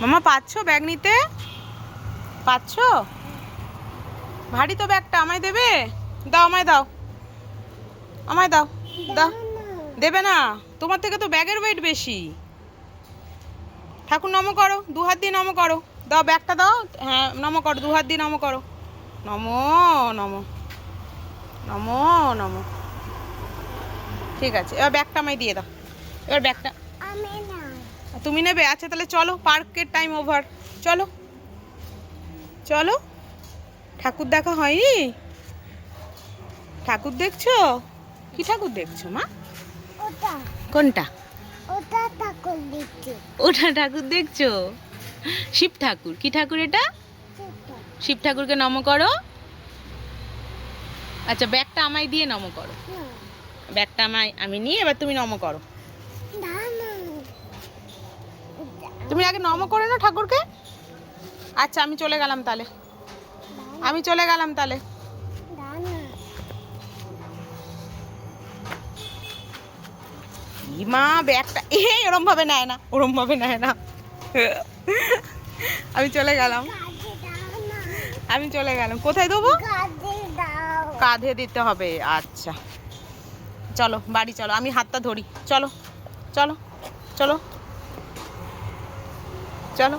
মামা পাচ্ছ ব্যাগ নিতে? পাচ্ছ? ভারী তো ব্যাগটা, আমায় দেবে? দাও, আমায় দাও, আমায় দাও। দাও। দেবে না? তোমার থেকে তো ব্যাগের ওয়েট বেশি। ঠাকুর নমো করো, 2 হাত দিয়ে নমো করো। দাও ব্যাগটা দাও। হ্যাঁ নমো করো, 2 হাত দিয়ে নমো করো। নমো নমো নমো নমো। ঠিক আছে, এবার ব্যাগটা আমায় দিয়ে দাও। এবার ব্যাগটা তুমি নেবে? আচ্ছা তাহলে চলো, পার্কের টাইম ওভার। চলো চলো। ঠাকুর দেখা হয়নি? ঠাকুর দেখছো? কি ঠাকুর দেখছো মা? কোনটা? ওটা ঠাকুর দেখছো? শিব ঠাকুর। কি ঠাকুর এটা? শিব ঠাকুরকে নমো করো। আচ্ছা ব্যাগটা আমায় দিয়ে নমো করো। ব্যাগটা আমি নিয়ে এবার তুমি নমো করো। তুমি আগে নমো করে নাও ঠাকুরকে। আচ্ছা আমি চলে গেলাম তাহলে। আমি চলে গেলাম তাহলে। মা ব্যাগটা এরম ভাবে নেয় না, ওরম ভাবে নেয় না। আমি চলে গেলাম। আমি চলে গেলাম। কোথায় দেবো? কাঁধে দিতে হবে। আচ্ছা চলো বাড়ি চলো, আমি হাতটা ধরি। চলো চলো চলো চলো।